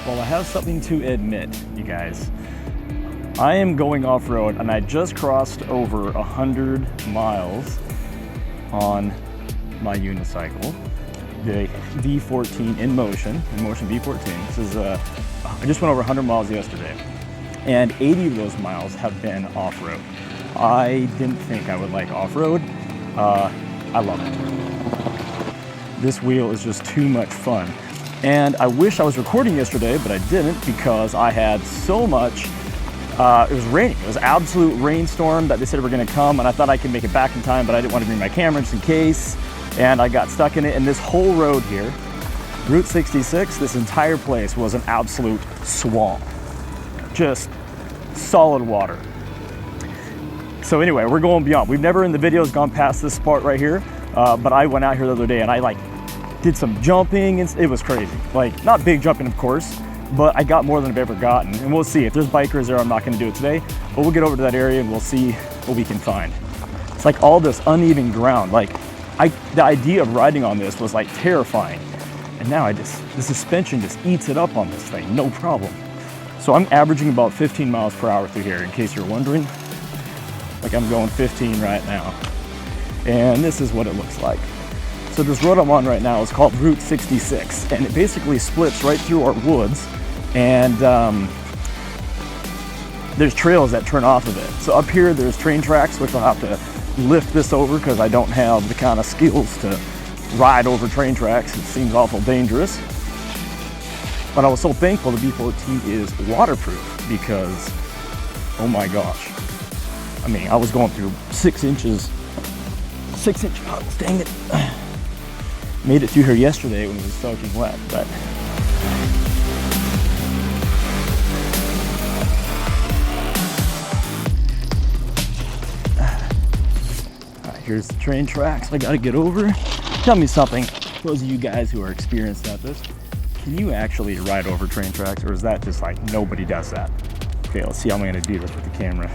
Well, I have something to admit, you guys. I am going off-road and I just crossed over 100 miles on my unicycle, the V14 Inmotion V14. This is, I just went over 100 miles yesterday, and 80 of those miles have been off-road. I didn't think I would like off-road. I love it. This wheel is just too much fun. And I wish I was recording yesterday, but I didn't because I had so much, it was raining. It was an absolute rainstorm that they said were gonna come, and I thought I could make it back in time, but I didn't want to bring my camera just in case. And I got stuck in it, and this whole road here, Route 66, this entire place was an absolute swamp. Just solid water. So anyway, we're going beyond. We've never in the videos gone past this part right here, but I went out here the other day and I did some jumping, and it was crazy. Like, not big jumping, of course, but I got more than I've ever gotten. And we'll see. If there's bikers there, I'm not gonna do it today, but we'll get over to that area and we'll see what we can find. It's like all this uneven ground. Like, the idea of riding on this was like terrifying. And now the suspension just eats it up on this thing, no problem. So I'm averaging about 15 miles per hour through here, in case you're wondering. Like, I'm going 15 right now. And this is what it looks like. So this road I'm on right now is called Route 66, and it basically splits right through our woods, and there's trails that turn off of it. So up here there's train tracks, which I'll have to lift this over because I don't have the kind of skills to ride over train tracks. It seems awful dangerous. But I was so thankful the V14 is waterproof because, oh my gosh. I mean, I was going through 6 inch puddles, dang it. Made it through here yesterday when it was soaking wet, but. All right, here's the train tracks I gotta get over. Tell me something, those of you guys who are experienced at this, can you actually ride over train tracks, or is that just like nobody does that? Okay, let's see how I'm gonna do this with the camera.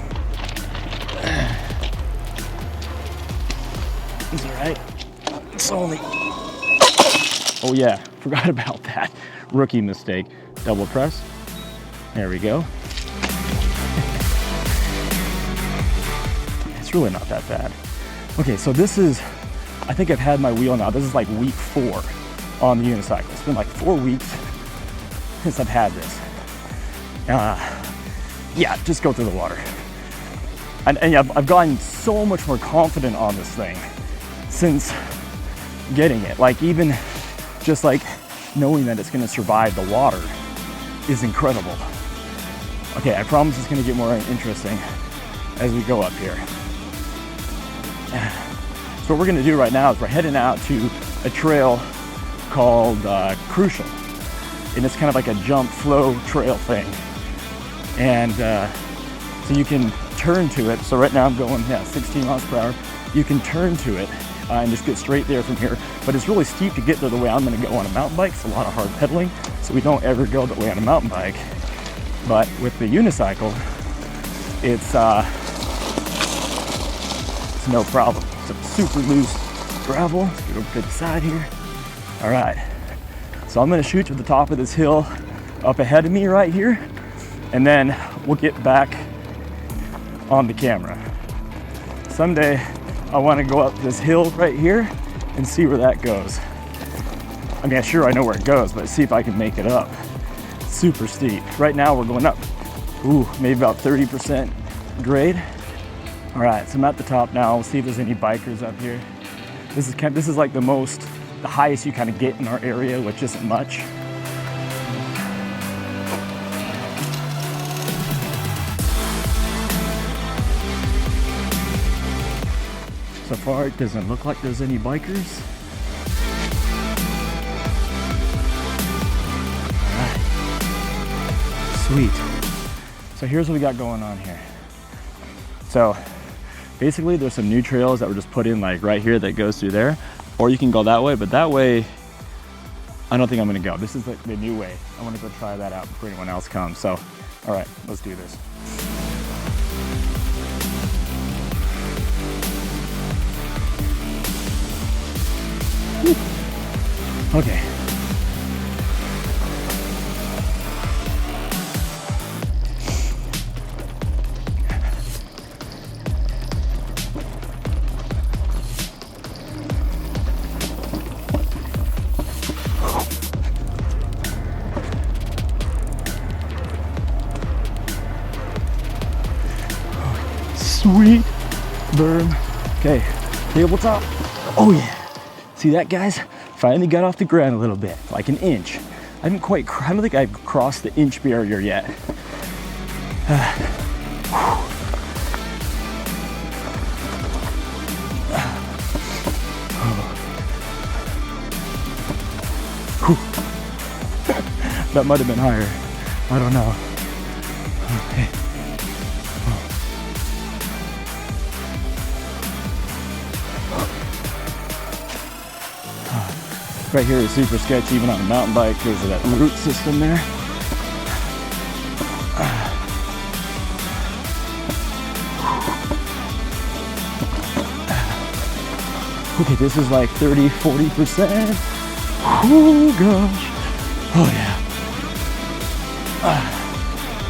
It's all right. It's only. Oh yeah, forgot about that. Rookie mistake. Double press. There we go. It's really not that bad. Okay, so this is, I think I've had my wheel now. This is like week 4 on the unicycle. It's been like 4 weeks since I've had this. Yeah, just go through the water. And I've gotten so much more confident on this thing since getting it. Like, even just like knowing that it's gonna survive the water is incredible. Okay, I promise it's gonna get more interesting as we go up here. So what we're gonna do right now is we're heading out to a trail called Crucial. And it's kind of like a jump flow trail thing. And so you can turn to it. So right now I'm going 16 miles per hour. You can turn to it and just get straight there from here. But it's really steep to get there the way I'm gonna go on a mountain bike. It's a lot of hard pedaling, so we don't ever go the way on a mountain bike. But with the unicycle, it's no problem. It's a super loose gravel. Let's get over to the side here. All right, so I'm gonna shoot to the top of this hill up ahead of me right here, and then we'll get back on the camera. Someday I want to go up this hill right here and see where that goes. I mean, sure, I know where it goes, but see if I can make it up. It's super steep. Right now we're going up, maybe about 30% grade. All right, so I'm at the top now. We'll see if there's any bikers up here. This is like the highest you kind of get in our area, which isn't much. So far, it doesn't look like there's any bikers. All right. Sweet. So here's what we got going on here. So basically, there's some new trails that were just put in like right here that goes through there, or you can go that way, but that way, I don't think I'm gonna go. This is like the new way. I wanna go try that out before anyone else comes. So, all right, let's do this. Okay. Sweet berm. Okay, tabletop. Oh yeah. See that, guys? Finally got off the ground a little bit, like an inch. I don't think I've crossed the inch barrier yet. That might have been higher. I don't know. Okay. Right here is super sketchy, even on a mountain bike because of that root system there. Okay, this is like 30–40%. Oh gosh. Oh yeah.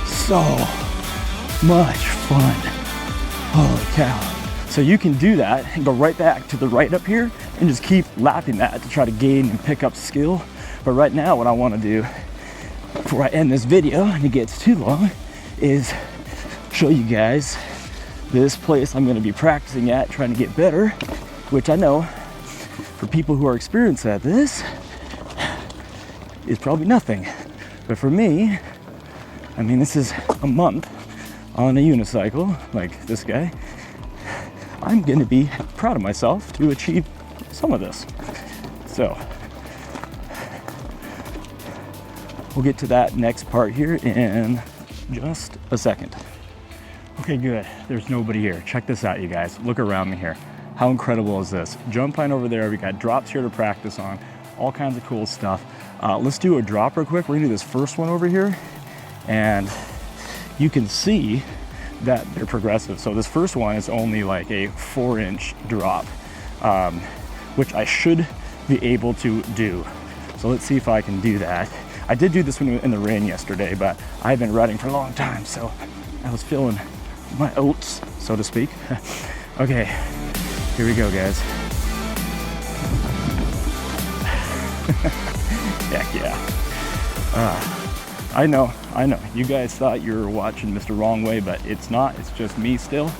So much fun. Holy cow. So you can do that and go right back to the right up here and just keep lapping that to try to gain and pick up skill. But right now what I want to do before I end this video and it gets too long is show you guys this place I'm going to be practicing at, trying to get better, which I know for people who are experienced at this is probably nothing. But for me, I mean, this is a month on a unicycle like this guy. I'm gonna be proud of myself to achieve some of this. So we'll get to that next part here in just a second. Okay, good. There's nobody here. Check this out, you guys. Look around me here. How incredible is this? Jump line over there. We got drops here to practice on. All kinds of cool stuff. Let's do a drop real quick. We're gonna do this first one over here. And you can see that they're progressive. So this first one is only like a 4-inch drop, which I should be able to do. So let's see if I can do that. I did do this one in the rain yesterday, but I've been riding for a long time, so I was feeling my oats, so to speak. Okay, here we go, guys. Heck yeah. I know. You guys thought you were watching Mr. Wrong Way, but it's not. It's just me still.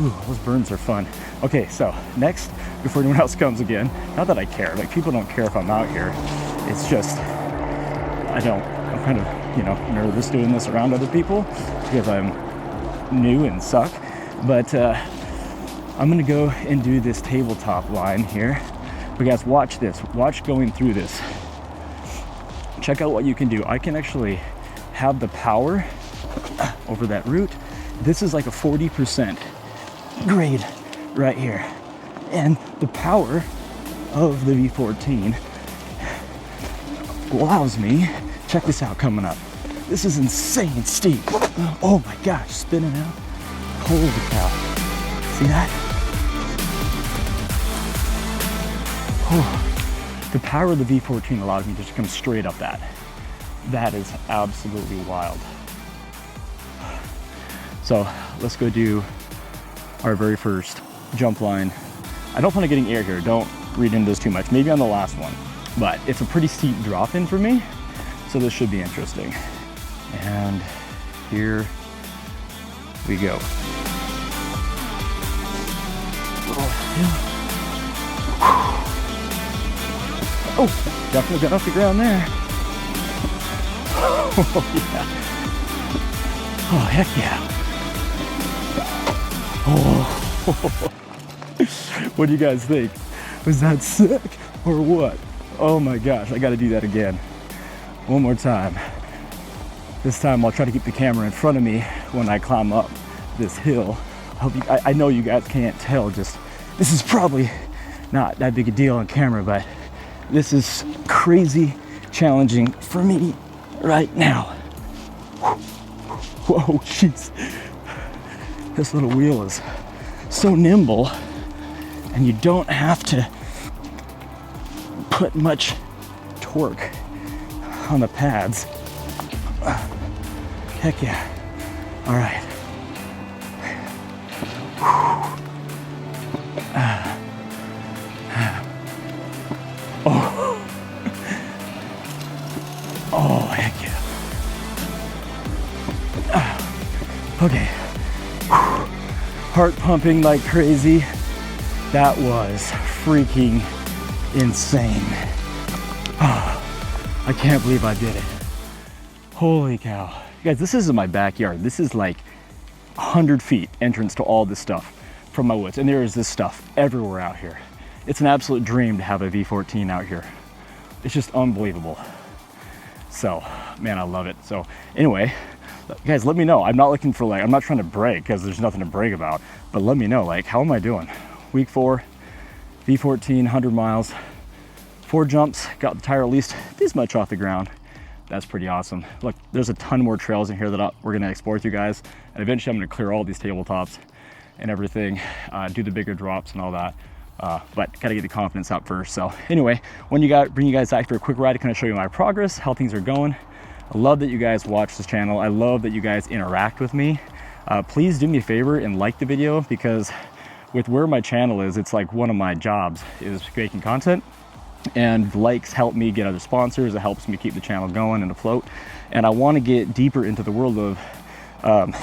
Ooh, those burns are fun. Okay, so next, before anyone else comes again, not that I care. Like, people don't care if I'm out here. It's just, I'm kind of, you know, nervous doing this around other people because I'm new and suck. But I'm gonna go and do this tabletop line here. But guys, watch this. Watch going through this. Check out what you can do. I can actually have the power over that root. This is like a 40% grade right here. And the power of the V14 allows me, check this out coming up. This is insane steep. Oh my gosh, spinning out. Holy cow. See that? Oh. The power of the V14 allows me to just come straight up that. That is absolutely wild. So let's go do our very first jump line. I don't plan on getting air here. Don't read into this too much. Maybe on the last one, but it's a pretty steep drop in for me. So this should be interesting. And here we go. Oh, definitely got off the ground there. Oh, yeah. Oh, heck yeah. Oh. What do you guys think? Was that sick or what? Oh my gosh, I gotta do that again. One more time. This time I'll try to keep the camera in front of me when I climb up this hill. I know you guys can't tell, just, this is probably not that big a deal on camera, but this is crazy challenging for me right now. Whoa, jeez. This little wheel is so nimble and you don't have to put much torque on the pads. Heck yeah. All right. Oh, heck yeah. Okay, heart pumping like crazy. That was freaking insane. Oh, I can't believe I did it. Holy cow. You guys, this isn't my backyard. This is like 100 feet entrance to all this stuff from my woods. And there is this stuff everywhere out here. It's an absolute dream to have a V14 out here. It's just unbelievable. So, man, I love it. So anyway, guys, let me know. I'm not looking for I'm not trying to brag because there's nothing to brag about, but let me know, how am I doing? Week 4, V14, 100 miles, 4 jumps, got the tire at least this much off the ground. That's pretty awesome. Look, there's a ton more trails in here that we're gonna explore with you guys. And eventually I'm gonna clear all these tabletops and everything, do the bigger drops and all that. But gotta get the confidence up first. So anyway, bring you guys back for a quick ride to kind of show you my progress, how things are going. I love that you guys watch this channel. I love that you guys interact with me. Please do me a favor and like the video, because with where my channel is, it's like one of my jobs is making content, and likes help me get other sponsors. It helps me keep the channel going and afloat. And I want to get deeper into the world of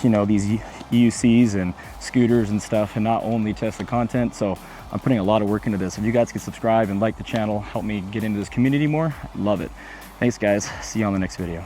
you know, these EUCs and scooters and stuff, and not only Tesla content. So I'm putting a lot of work into this. If you guys can subscribe and like the channel, help me get into this community more, love it. Thanks guys, see you on the next video.